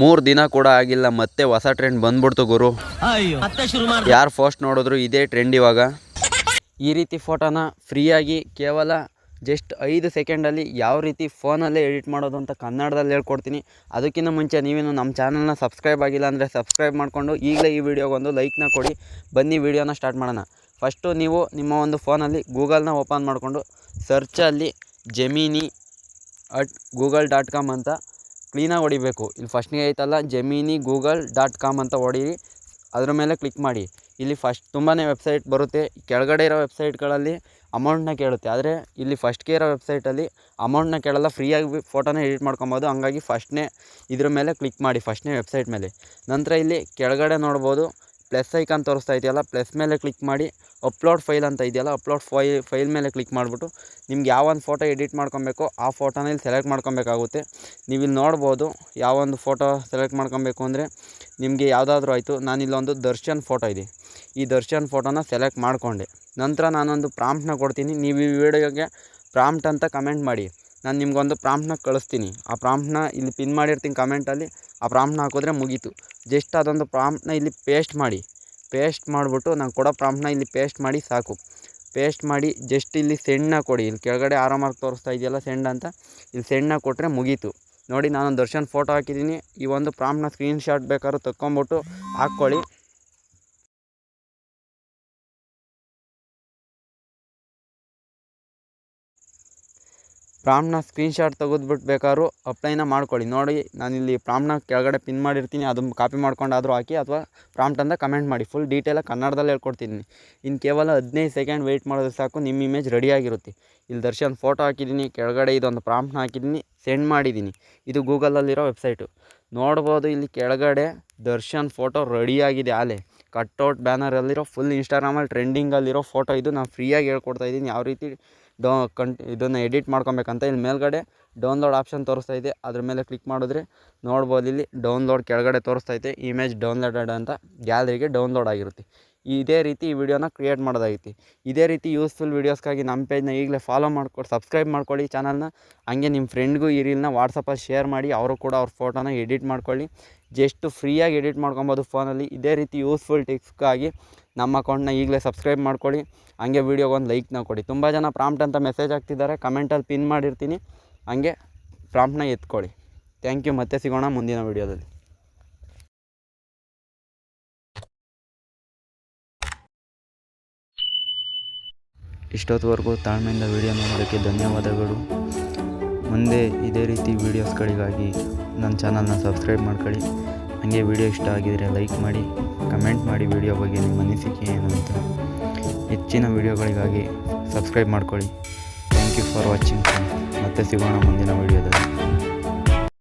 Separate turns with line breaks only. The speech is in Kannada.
3 ದಿನ ಕೂಡ ಆಗಿಲ್ಲ ಮತ್ತೆ ಹೊಸ ಟ್ರೆಂಡ್ ಬಂದ್ಬಿಡ್ತು ಗುರು. ಯಾರು ಫಸ್ಟ್ ನೋಡಿದ್ರು ಇದೇ ಟ್ರೆಂಡ್ ಇವಾಗ. ಈ ರೀತಿ ಫೋಟೋನ ಫ್ರೀಯಾಗಿ ಕೇವಲ ಜಸ್ಟ್ 5 ಸೆಕೆಂಡಲ್ಲಿ ಯಾವ ರೀತಿ ಫೋನಲ್ಲೇ ಎಡಿಟ್ ಮಾಡೋದು ಅಂತ ಕನ್ನಡದಲ್ಲಿ ಹೇಳ್ಕೊಡ್ತೀನಿ. ಅದಕ್ಕಿಂತ ಮುಂಚೆ ನೀವೇನು ನಮ್ಮ ಚಾನಲ್ನ ಸಬ್ಸ್ಕ್ರೈಬ್ ಆಗಿಲ್ಲ ಅಂದರೆ ಸಬ್ಸ್ಕ್ರೈಬ್ ಮಾಡಿಕೊಂಡು ಈಗಲೇ ಈ ವಿಡಿಯೋಗೊಂದು ಲೈಕ್ನ ಕೊಡಿ. ಬನ್ನಿ ವಿಡಿಯೋನ ಸ್ಟಾರ್ಟ್ ಮಾಡೋಣ. ಫಸ್ಟು ನೀವು ನಿಮ್ಮ ಒಂದು ಫೋನಲ್ಲಿ ಗೂಗಲ್ನ ಓಪನ್ ಮಾಡಿಕೊಂಡು ಸರ್ಚಲ್ಲಿ gemini@google.com ಅಂತ ಕ್ಲೀನಾಗಿ ಹೊಡಿಬೇಕು. ಇಲ್ಲಿ ಫಸ್ಟ್ಗೆ ಐತಲ್ಲ gemini.google.com ಅಂತ ಹೊಡೀರಿ. ಅದ್ರ ಮೇಲೆ ಕ್ಲಿಕ್ ಮಾಡಿ. ಇಲ್ಲಿ ಫಸ್ಟ್ ತುಂಬಾ ವೆಬ್ಸೈಟ್ ಬರುತ್ತೆ. ಕೆಳಗಡೆ ಇರೋ ವೆಬ್ಸೈಟ್ಗಳಲ್ಲಿ ಅಮೌಂಟ್ನ ಕೇಳುತ್ತೆ. ಆದರೆ ಇಲ್ಲಿ ಫಸ್ಟ್ಗೆ ಇರೋ ವೆಬ್ಸೈಟಲ್ಲಿ ಅಮೌಂಟ್ನ ಕೇಳಲ್ಲ, ಫ್ರೀಯಾಗಿ ಫೋಟೋನ ಎಡಿಟ್ ಮಾಡ್ಕೊಬೋದು. ಹಂಗಾಗಿ ಫಸ್ಟ್ನೇ ಇದ್ರ ಮೇಲೆ ಕ್ಲಿಕ್ ಮಾಡಿ, ಫಸ್ಟ್ನೇ ವೆಬ್ಸೈಟ್ ಮೇಲೆ. ನಂತರ ಇಲ್ಲಿ ಕೆಳಗಡೆ ನೋಡ್ಬೋದು ಪ್ಲಸ್ ಐಕಾನ್ ತೋರಿಸ್ತಾ ಇದೆಯಲ್ಲ, ಪ್ಲಸ್ ಮೇಲೆ ಕ್ಲಿಕ್ ಮಾಡಿ ಅಪ್ಲೋಡ್ ಫೈಲ್ ಅಂತ ಇದೆಯಲ್ಲ, ಅಪ್ಲೋಡ್ ಫೈಲ್ ಮೇಲೆ ಕ್ಲಿಕ್ ಮಾಡಿಬಿಟ್ಟು ನಿಮ್ಗೆ ಯಾವೊಂದು ಫೋಟೋ ಎಡಿಟ್ ಮಾಡ್ಕೊಬೇಕೋ ಆ ಫೋಟೋನ ಇಲ್ಲಿ ಸೆಲೆಕ್ಟ್ ಮಾಡ್ಕೊಬೇಕಾಗುತ್ತೆ. ನೀವು ಇಲ್ಲಿ ನೋಡ್ಬೋದು ಯಾವೊಂದು ಫೋಟೋ ಸೆಲೆಕ್ಟ್ ಮಾಡ್ಕೊಬೇಕು ಅಂದರೆ ನಿಮಗೆ ಯಾವುದಾದ್ರೂ ಆಯಿತು. ನಾನಿಲ್ಲೊಂದು ದರ್ಶನ್ ಫೋಟೋ ಇದೆ, ಈ ದರ್ಶನ್ ಫೋಟೋನ ಸೆಲೆಕ್ಟ್ ಮಾಡಿಕೊಂಡೆ. ನಂತರ ನಾನೊಂದು ಪ್ರಾಂಪ್ಟ್ನ ಕೊಡ್ತೀನಿ. ನೀವು ಈ ವಿಡಿಯೋಗೆ ಪ್ರಾಂಪ್ಟ್ ಅಂತ ಕಮೆಂಟ್ ಮಾಡಿ, ನಾನು ನಿಮ್ಗೊಂದು ಪ್ರಾಂಪ್ಟ್ನ ಕಳಿಸ್ತೀನಿ. ಆ ಪ್ರಾಂಪ್ಟ್ನ ಇಲ್ಲಿ ಪಿನ್ ಮಾಡಿರ್ತೀನಿ ಕಮೆಂಟಲ್ಲಿ. ಆ ಪ್ರಾಂಪ್ಟ್ನ ಹಾಕಿದ್ರೆ ಮುಗೀತು. ಜಸ್ಟ್ ಅದೊಂದು ಪ್ರಾಂಪ್ಟ್ನ ಇಲ್ಲಿ ಪೇಸ್ಟ್ ಮಾಡಿಬಿಟ್ಟು ನಾನು ಕೊಡೋ ಪ್ರಾಂಪ್ಟ್ನ ಇಲ್ಲಿ ಪೇಸ್ಟ್ ಮಾಡಿ ಸಾಕು. ಪೇಸ್ಟ್ ಮಾಡಿ ಜಸ್ಟ್ ಇಲ್ಲಿ ಸೆಂಡ್ನ ಕೊಡಿ. ಇಲ್ಲಿ ಕೆಳಗಡೆ ಆರೋ ಮಾರ್ಕ್ ತೋರಿಸ್ತಾ ಇದೆಯಲ್ಲ ಸೆಂಡ್ ಅಂತ, ಇಲ್ಲಿ ಸೆಂಡ್ನ ಕೊಟ್ಟರೆ ಮುಗೀತು. ನೋಡಿ ನಾನೊಂದು ದರ್ಶನ್ ಫೋಟೋ ಹಾಕಿದ್ದೀನಿ. ಈ ಒಂದು ಪ್ರಾಂಪ್ಟ್ನ ಸ್ಕ್ರೀನ್ಶಾಟ್ ಬೇಕಾದ್ರೂ ತಕ್ಕೊಂಬಿಟ್ಟು ಹಾಕ್ಕೊಳ್ಳಿ. ಪ್ರಾಂಪ್ಟ್ನ ಸ್ಕ್ರೀನ್ಶಾಟ್ ತೆಗೆದುಬಿಟ್ಟು ಬೇಕಾದ್ರೂ ಅಪ್ಲೈನ ಮಾಡ್ಕೊಳ್ಳಿ. ನೋಡಿ ನಾನಿಲ್ಲಿ ಪ್ರಾಂಪ್ಟ್ನ ಕೆಳಗಡೆ ಪಿನ್ ಮಾಡಿರ್ತೀನಿ, ಅದನ್ನು ಕಾಪಿ ಮಾಡ್ಕೊಂಡಾದರೂ ಹಾಕಿ ಅಥವಾ ಪ್ರಾಂಪ್ಟ್ ಅಂತ ಕಮೆಂಟ್ ಮಾಡಿ. ಫುಲ್ ಡೀಟೇಲಾಗಿ ಕನ್ನಡದಲ್ಲಿ ಹೇಳ್ಕೊಡ್ತೀನಿ. ಇನ್ನು ಕೇವಲ 15 ಸೆಕೆಂಡ್ ವೆಯ್ಟ್ ಮಾಡಿದ್ರೆ ಸಾಕು, ನಿಮ್ಮ ಇಮೇಜ್ ರೆಡಿಯಾಗಿರುತ್ತೆ. ಇಲ್ಲಿ ದರ್ಶನ್ ಫೋಟೋ ಹಾಕಿದ್ದೀನಿ, ಕೆಳಗಡೆ ಇದೊಂದು ಪ್ರಾಂಪ್ಟ್ನ ಹಾಕಿದ್ದೀನಿ, ಸೆಂಡ್ ಮಾಡಿದ್ದೀನಿ. ಇದು ಗೂಗಲಲ್ಲಿರೋ ವೆಬ್ಸೈಟು ನೋಡ್ಬೋದು. ಇಲ್ಲಿ ಕೆಳಗಡೆ ದರ್ಶನ್ ಫೋಟೋ ರೆಡಿಯಾಗಿದೆ. ಆಲೆ ಕಟ್ಔಟ್ ಬ್ಯಾನರಲ್ಲಿರೋ ಫುಲ್ ಇನ್ಸ್ಟಾಗ್ರಾಮಲ್ಲಿ ಟ್ರೆಂಡಿಂಗಲ್ಲಿರೋ ಫೋಟೋ ಇದು. ನಾನು ಫ್ರೀಯಾಗಿ ಹೇಳ್ಕೊಡ್ತಾ ಇದ್ದೀನಿ ಯಾವ ರೀತಿ ಇದನ್ನು ಎಡಿಟ್ ಮಾಡ್ಕೊಬೇಕಂತ. ಇಲ್ಲಿ ಮೇಲ್ಗಡೆ ಡೌನ್ಲೋಡ್ ಆಪ್ಷನ್ ತೋರಿಸ್ತಾ ಇದೆ, ಅದ್ರ ಮೇಲೆ ಕ್ಲಿಕ್ ಮಾಡಿದ್ರೆ ನೋಡ್ಬೋದು ಇಲ್ಲಿ ಡೌನ್ಲೋಡ್ ಕೆಳಗಡೆ ತೋರಿಸ್ತಾ ಇದೆ, ಇಮೇಜ್ ಡೌನ್ಲೋಡೆಡ್ ಅಂತ ಗ್ಯಾಲರಿಗೆ ಡೌನ್ಲೋಡ್ ಆಗಿರುತ್ತೆ. ಇದೇ ರೀತಿ ಈ ವಿಡಿಯೋನ ಕ್ರಿಯೇಟ್ ಮಾಡೋದಾಗಿತ್ತು. ಇದೇ ರೀತಿ ಯೂಸ್ಫುಲ್ ವೀಡಿಯೋಸ್ಗಾಗಿ ನಮ್ಮ ಪೇಜ್ನ ಈಗಲೇ ಫಾಲೋ ಮಾಡ್ಕೊಂಡು ಸಬ್ಸ್ಕ್ರೈಬ್ ಮಾಡ್ಕೊಳ್ಳಿ ಚಾನಲ್ನ. ಹಂಗೆ ನಿಮ್ಮ ಫ್ರೆಂಡ್ಗೂ ಈ ರೀಲ್ನ ವಾಟ್ಸಪ್ಪಲ್ಲಿ ಶೇರ್ ಮಾಡಿ, ಅವರು ಕೂಡ ಅವ್ರ ಫೋಟೋನ ಎಡಿಟ್ ಮಾಡ್ಕೊಳ್ಳಿ. ಜಸ್ಟ್ ಫ್ರೀಯಾಗಿ ಎಡಿಟ್ ಮಾಡ್ಕೊಬೋದು ಫೋನಲ್ಲಿ. ಇದೇ ರೀತಿ ಯೂಸ್ಫುಲ್ ಟಿಪ್ಸ್ಗಾಗಿ ನಮ್ಮ ಅಕೌಂಟ್ನ ಈಗಲೇ ಸಬ್ಸ್ಕ್ರೈಬ್ ಮಾಡ್ಕೊಳ್ಳಿ. ಹಂಗೆ ವೀಡಿಯೋಗೊಂದು ಲೈಕ್ನ ಕೊಡಿ. ತುಂಬ ಜನ ಪ್ರಾಂಪ್ಟ್ ಅಂತ ಮೆಸೇಜ್ ಹಾಕ್ತಿದ್ದಾರೆ, ಕಮೆಂಟಲ್ಲಿ ಪಿನ್ ಮಾಡಿರ್ತೀನಿ, ಹಂಗೆ ಪ್ರಾಂಪ್ಟ್ನ ಎತ್ಕೊಳ್ಳಿ. Thank you. ಮತ್ತೆ ಸಿಗೋಣ ಮುಂದಿನ ವೀಡಿಯೋದಲ್ಲಿ. ಇಷ್ಟೊತ್ತುವರೆಗೂ ತಾಳ್ಮೆಯಿಂದ ವೀಡಿಯೋ ನೋಡೋದಕ್ಕೆ ಧನ್ಯವಾದಗಳು. ಮುಂದೆ ಇದೇ ರೀತಿ ವೀಡಿಯೋಸ್ಗಳಿಗಾಗಿ ನನ್ನ ಚಾನಲ್ನ ಸಬ್ಸ್ಕ್ರೈಬ್ ಮಾಡ್ಕೊಳ್ಳಿ. ಹಾಗೆ ವಿಡಿಯೋ ಇಷ್ಟ ಆಗಿದರೆ ಲೈಕ್ ಮಾಡಿ, ಕಮೆಂಟ್ ಮಾಡಿ ವಿಡಿಯೋ ಬಗ್ಗೆ ನಿಮ್ಮ ಅನಿಸಿಕೆ ಏನು ಅಂತ. ಹೆಚ್ಚಿನ ವೀಡಿಯೋಗಳಿಗಾಗಿ ಸಬ್ಸ್ಕ್ರೈಬ್ ಮಾಡ್ಕೊಳ್ಳಿ. Thank you for watching. ಮತ್ತೆ ಸಿಗೋಣ ಮುಂದಿನ ವೀಡಿಯೋದಲ್ಲಿ.